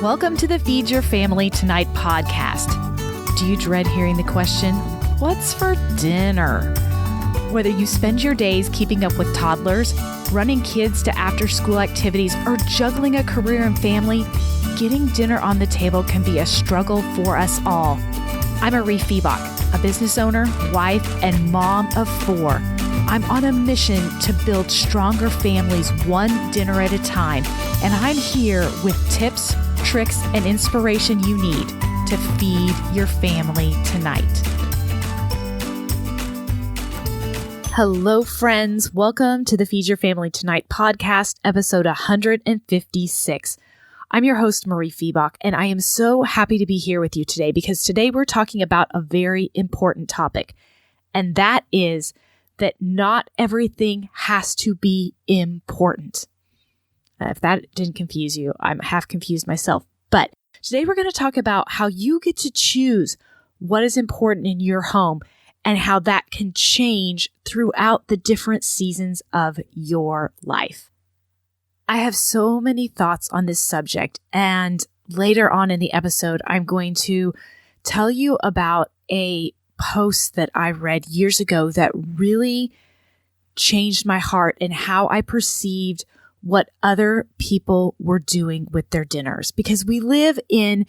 Welcome to the Feed Your Family Tonight podcast. Do you dread hearing the question, what's for dinner? Whether you spend your days keeping up with toddlers, running kids to after-school activities, or juggling a career and family, getting dinner on the table can be a struggle for us all. I'm Mariefiebach, a business owner, wife, and mom of 4. I'm on a mission to build stronger families one dinner at a time, and I'm here with tips, tricks, and inspiration you need to feed your family tonight. Hello, friends. Welcome to the Feed Your Family Tonight podcast, episode 156. I'm your host, Mariefiebach, and I am so happy to be here with you today because today we're talking about a very important topic, and that is that not everything has to be important. If that didn't confuse you, I'm half confused myself. But today we're going to talk about how you get to choose what is important in your home and how that can change throughout the different seasons of your life. I have so many thoughts on this subject, and later on in the episode, I'm going to tell you about a post that I read years ago that really changed my heart and how I perceived what other people were doing with their dinners. Because we live in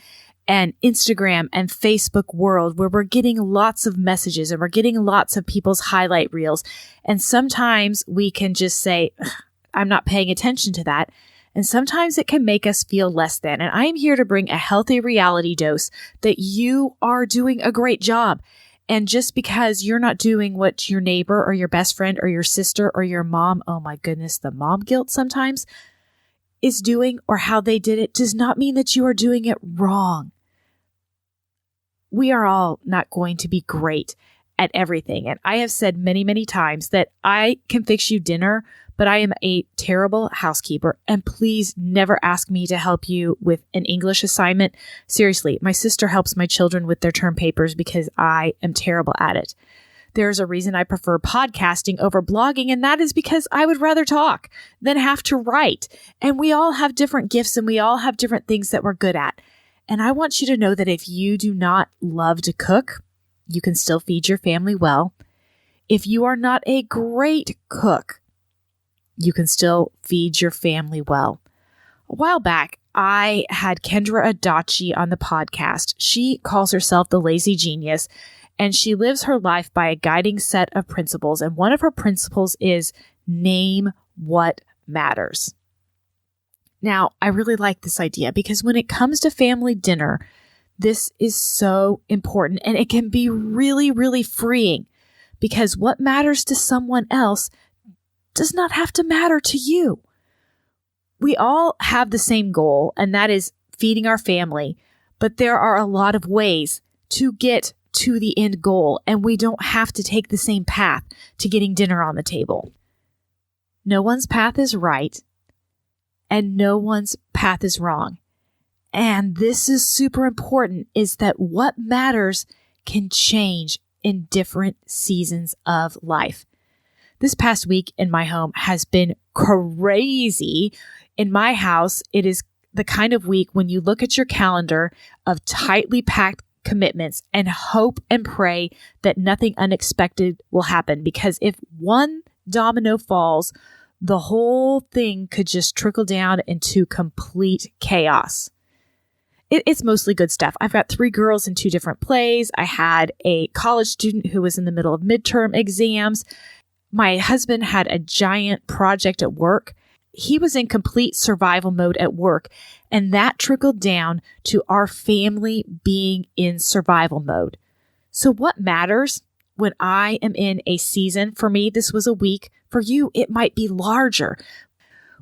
an Instagram and Facebook world where we're getting lots of messages and we're getting lots of people's highlight reels. And sometimes we can just say, I'm not paying attention to that. And sometimes it can make us feel less than. And I am here to bring a healthy reality dose that you are doing a great job. And just because you're not doing what your neighbor or your best friend or your sister or your mom, oh my goodness, the mom guilt sometimes, is doing or how they did it does not mean that you are doing it wrong. We are all not going to be great at everything. And I have said many, many times that I can fix you dinner, but I am a terrible housekeeper. And please never ask me to help you with an English assignment. Seriously, my sister helps my children with their term papers because I am terrible at it. There's a reason I prefer podcasting over blogging, and that is because I would rather talk than have to write. And we all have different gifts and we all have different things that we're good at. And I want you to know that if you do not love to cook, you can still feed your family well. If you are not a great cook, you can still feed your family well. A while back, I had Kendra Adachi on the podcast. She calls herself the lazy genius, and she lives her life by a guiding set of principles. And one of her principles is name what matters. Now, I really like this idea because when it comes to family dinner, this is so important, and it can be really, really freeing because what matters to someone else does not have to matter to you. We all have the same goal, and that is feeding our family, but there are a lot of ways to get to the end goal, and we don't have to take the same path to getting dinner on the table. No one's path is right, and no one's path is wrong. And this is super important, is that what matters can change in different seasons of life. This past week in my home has been crazy. In my house, it is the kind of week when you look at your calendar of tightly packed commitments and hope and pray that nothing unexpected will happen. Because if one domino falls, the whole thing could just trickle down into complete chaos. It's mostly good stuff. I've got 3 girls in 2 different plays. I had a college student who was in the middle of midterm exams. My husband had a giant project at work. He was in complete survival mode at work, and that trickled down to our family being in survival mode. So what matters when I am in a season? For me, this was a week. For you, it might be larger.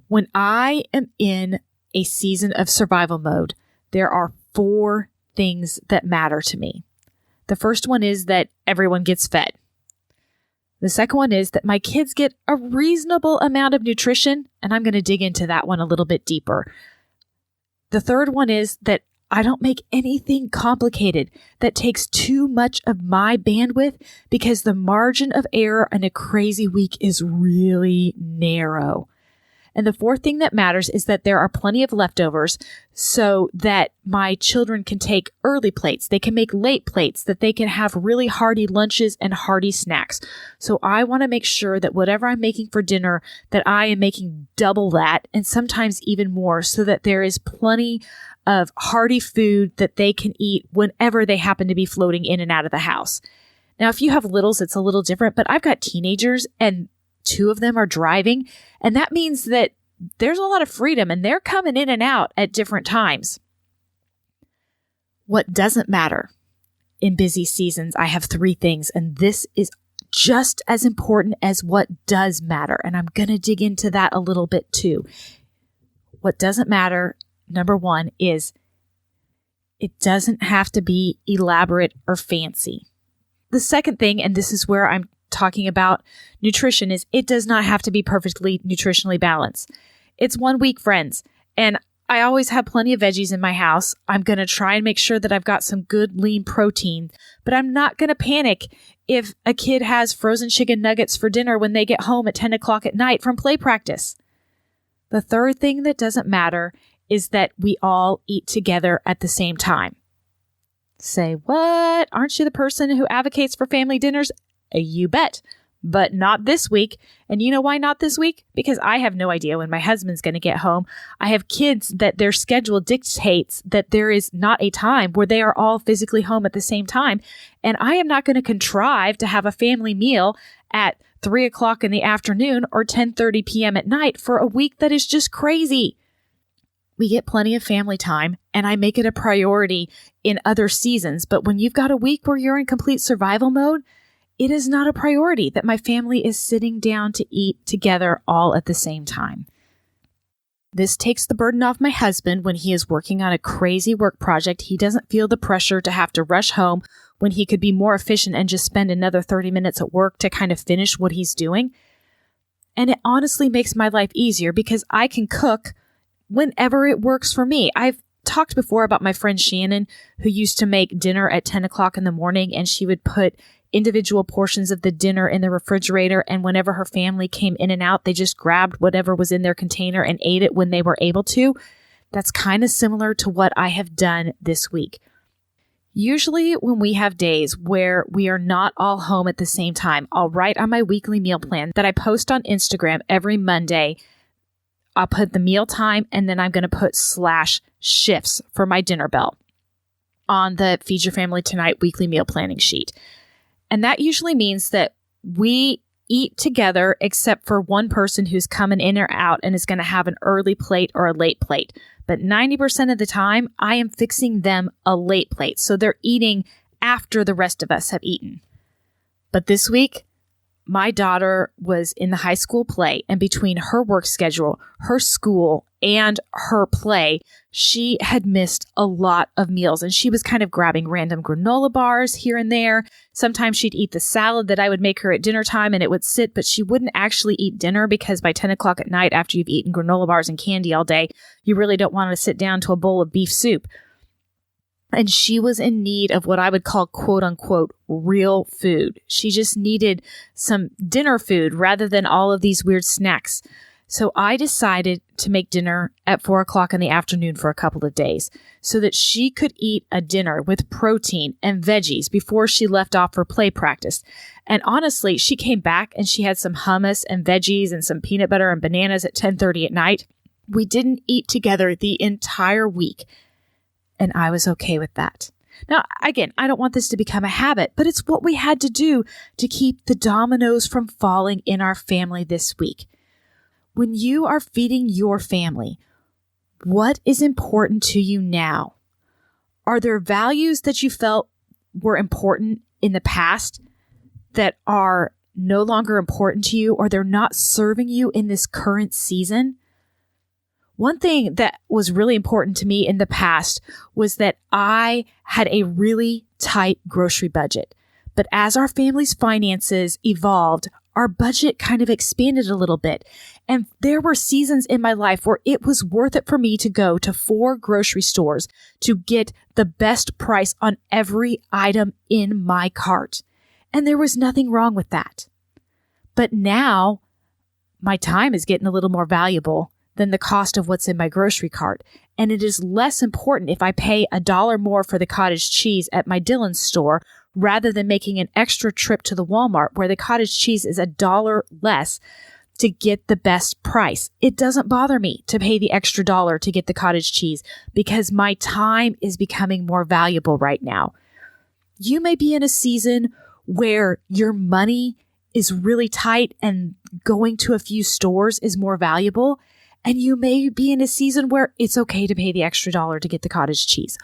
When I am in a season of survival mode, there are 4 things that matter to me. The first one is that everyone gets fed. The second one is that my kids get a reasonable amount of nutrition, and I'm going to dig into that one a little bit deeper. The third one is that I don't make anything complicated that takes too much of my bandwidth because the margin of error in a crazy week is really narrow. And the fourth thing that matters is that there are plenty of leftovers so that my children can take early plates. They can make late plates, that they can have really hearty lunches and hearty snacks. So I want to make sure that whatever I'm making for dinner, that I am making double that and sometimes even more, so that there is plenty of hearty food that they can eat whenever they happen to be floating in and out of the house. Now, if you have littles, it's a little different, but I've got teenagers and 2 of them are driving. And that means that there's a lot of freedom and they're coming in and out at different times. What doesn't matter in busy seasons, I have 3 things, and this is just as important as what does matter. And I'm going to dig into that a little bit too. What doesn't matter, number 1, is it doesn't have to be elaborate or fancy. The second thing, and this is where I'm talking about nutrition, is it does not have to be perfectly nutritionally balanced. It's 1 week, friends, and I always have plenty of veggies in my house. I'm going to try and make sure that I've got some good lean protein, but I'm not going to panic if a kid has frozen chicken nuggets for dinner when they get home at 10 o'clock at night from play practice. The third thing that doesn't matter is that we all eat together at the same time. Say, what? Aren't you the person who advocates for family dinners? You bet. But not this week. And you know why not this week? Because I have no idea when my husband's going to get home. I have kids that their schedule dictates that there is not a time where they are all physically home at the same time. And I am not going to contrive to have a family meal at 3 o'clock in the afternoon or 10:30 p.m. at night for a week that is just crazy. We get plenty of family time, and I make it a priority in other seasons. But when you've got a week where you're in complete survival mode, it is not a priority that my family is sitting down to eat together all at the same time. This takes the burden off my husband when he is working on a crazy work project. He doesn't feel the pressure to have to rush home when he could be more efficient and just spend another 30 minutes at work to kind of finish what he's doing. And it honestly makes my life easier because I can cook whenever it works for me. I've talked before about my friend Shannon, who used to make dinner at 10 o'clock in the morning, and she would put individual portions of the dinner in the refrigerator. And whenever her family came in and out, they just grabbed whatever was in their container and ate it when they were able to. That's kind of similar to what I have done this week. Usually when we have days where we are not all home at the same time, I'll write on my weekly meal plan that I post on Instagram every Monday. I'll put the meal time, and then I'm going to put /shifts for my dinner bell on the Feed Your Family Tonight weekly meal planning sheet. And that usually means that we eat together except for one person who's coming in or out and is going to have an early plate or a late plate. But 90% of the time, I am fixing them a late plate. So they're eating after the rest of us have eaten. But this week, my daughter was in the high school play, and between her work schedule, her school, and her play, she had missed a lot of meals, and she was kind of grabbing random granola bars here and there. Sometimes she'd eat the salad that I would make her at dinner time, and it would sit, but she wouldn't actually eat dinner because by 10 o'clock at night, after you've eaten granola bars and candy all day, you really don't want to sit down to a bowl of beef soup. And she was in need of what I would call, quote unquote, real food. She just needed some dinner food rather than all of these weird snacks. So I decided to make dinner at 4 o'clock in the afternoon for a couple of days so that she could eat a dinner with protein and veggies before she left off for play practice. And honestly, she came back and she had some hummus and veggies and some peanut butter and bananas at 10:30 at night. We didn't eat together the entire week. And I was okay with that. Now, again, I don't want this to become a habit, but it's what we had to do to keep the dominoes from falling in our family this week. When you are feeding your family, what is important to you now? Are there values that you felt were important in the past that are no longer important to you, or they're not serving you in this current season? One thing that was really important to me in the past was that I had a really tight grocery budget. But as our family's finances evolved, our budget kind of expanded a little bit. And there were seasons in my life where it was worth it for me to go to 4 grocery stores to get the best price on every item in my cart. And there was nothing wrong with that. But now, my time is getting a little more valuable than the cost of what's in my grocery cart. And it is less important if I pay $1 more for the cottage cheese at my Dillon's store rather than making an extra trip to the Walmart where the cottage cheese is $1 less to get the best price. It doesn't bother me to pay the extra $1 to get the cottage cheese because my time is becoming more valuable right now. You may be in a season where your money is really tight and going to a few stores is more valuable. And you may be in a season where it's okay to pay the extra $1 to get the cottage cheese.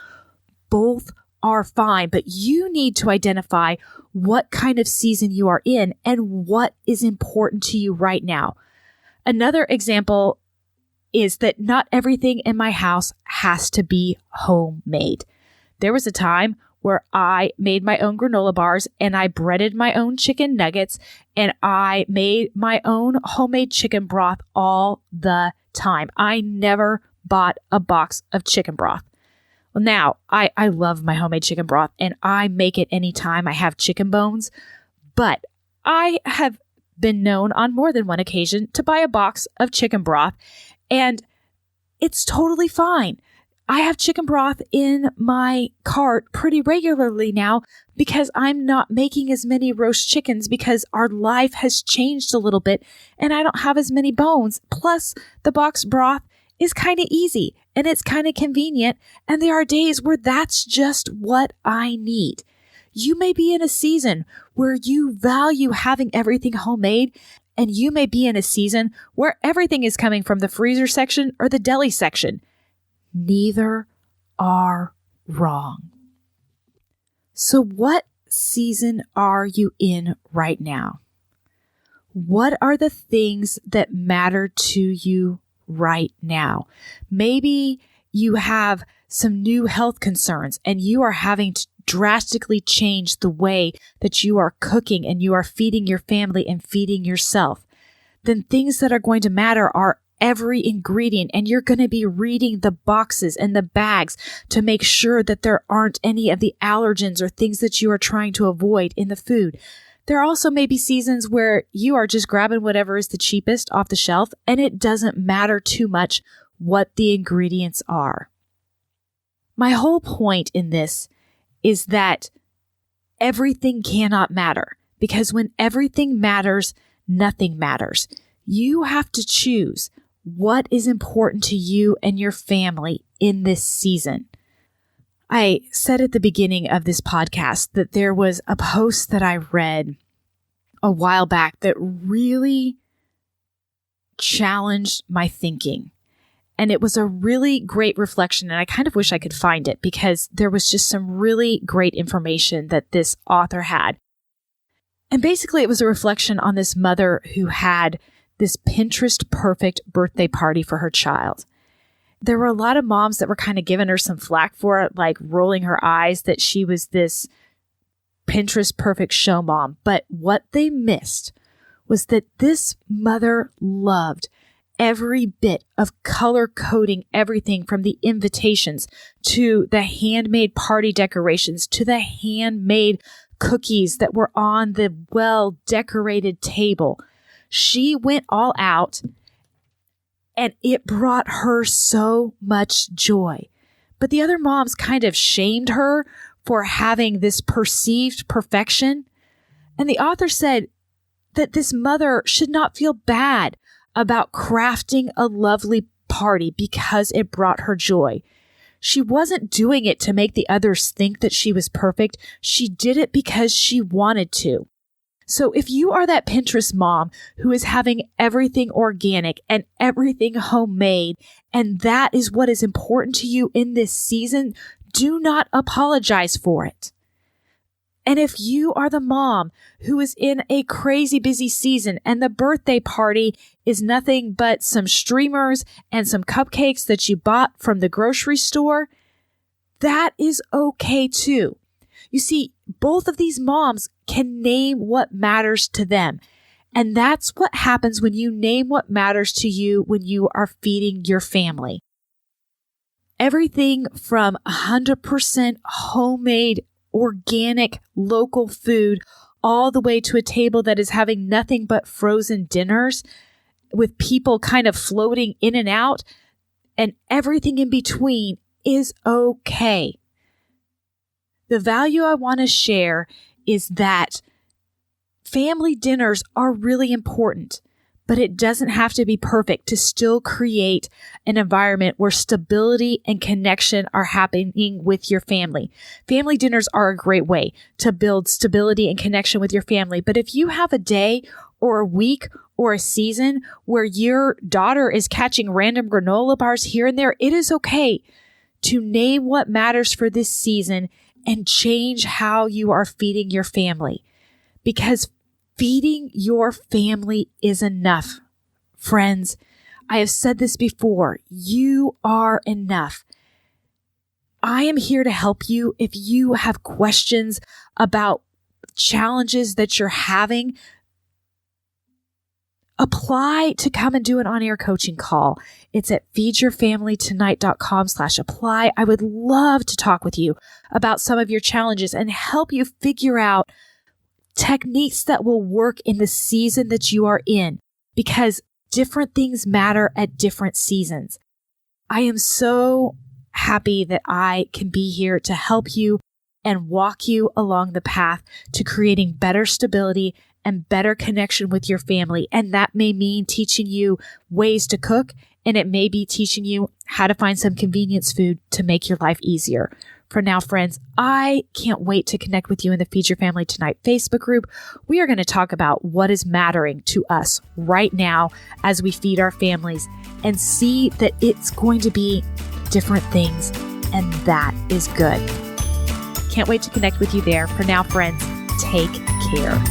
Both are fine, but you need to identify what kind of season you are in and what is important to you right now. Another example is that not everything in my house has to be homemade. There was a time where I made my own granola bars and I breaded my own chicken nuggets and I made my own homemade chicken broth all the time. I never bought a box of chicken broth. Well, now I love my homemade chicken broth and I make it anytime I have chicken bones, but I have been known on more than one occasion to buy a box of chicken broth and it's totally fine. I have chicken broth in my cart pretty regularly now because I'm not making as many roast chickens because our life has changed a little bit and I don't have as many bones. Plus, the box broth is kind of easy and it's kind of convenient. And there are days where that's just what I need. You may be in a season where you value having everything homemade, and you may be in a season where everything is coming from the freezer section or the deli section. Neither are wrong. So what season are you in right now? What are the things that matter to you right now? Maybe you have some new health concerns and you are having to drastically change the way that you are cooking and you are feeding your family and feeding yourself. Then things that are going to matter are every ingredient, and you're going to be reading the boxes and the bags to make sure that there aren't any of the allergens or things that you are trying to avoid in the food. There also may be seasons where you are just grabbing whatever is the cheapest off the shelf, and it doesn't matter too much what the ingredients are. My whole point in this is that everything cannot matter, because when everything matters, nothing matters. You have to choose what is important to you and your family in this season. I said at the beginning of this podcast that there was a post that I read a while back that really challenged my thinking. And it was a really great reflection, and I kind of wish I could find it because there was just some really great information that this author had. And basically, it was a reflection on this mother who had this Pinterest perfect birthday party for her child. There were a lot of moms that were kind of giving her some flack for it, like rolling her eyes that she was this Pinterest perfect show mom. But what they missed was that this mother loved every bit of color coding everything from the invitations to the handmade party decorations to the handmade cookies that were on the well-decorated table. She went all out, and it brought her so much joy. But the other moms kind of shamed her for having this perceived perfection. And the author said that this mother should not feel bad about crafting a lovely party because it brought her joy. She wasn't doing it to make the others think that she was perfect. She did it because she wanted to. So if you are that Pinterest mom who is having everything organic and everything homemade, and that is what is important to you in this season, do not apologize for it. And if you are the mom who is in a crazy busy season and the birthday party is nothing but some streamers and some cupcakes that you bought from the grocery store, that is okay too. You see, both of these moms can name what matters to them. And that's what happens when you name what matters to you when you are feeding your family. Everything from 100% homemade, organic, local food, all the way to a table that is having nothing but frozen dinners. with people kind of floating in and out, and everything in between is okay. The value I want to share is that family dinners are really important, but it doesn't have to be perfect to still create an environment where stability and connection are happening with your family. Family dinners are a great way to build stability and connection with your family. But if you have a day or a week or a season where your daughter is catching random granola bars here and there, it is okay to name what matters for this season and change how you are feeding your family, because feeding your family is enough. Friends, I have said this before. You are enough. I am here to help you if you have questions about challenges that you're having. Apply to come and do an on-air coaching call. It's at feedyourfamilytonight.com/apply. I would love to talk with you about some of your challenges and help you figure out techniques that will work in the season that you are in, because different things matter at different seasons. I am so happy that I can be here to help you and walk you along the path to creating better stability and better connection with your family. And that may mean teaching you ways to cook, and it may be teaching you how to find some convenience food to make your life easier. For now, friends, I can't wait to connect with you in the Feed Your Family Tonight Facebook group. We are going to talk about what is mattering to us right now as we feed our families, and see that it's going to be different things, and that is good. Can't wait to connect with you there. For now, friends, take care.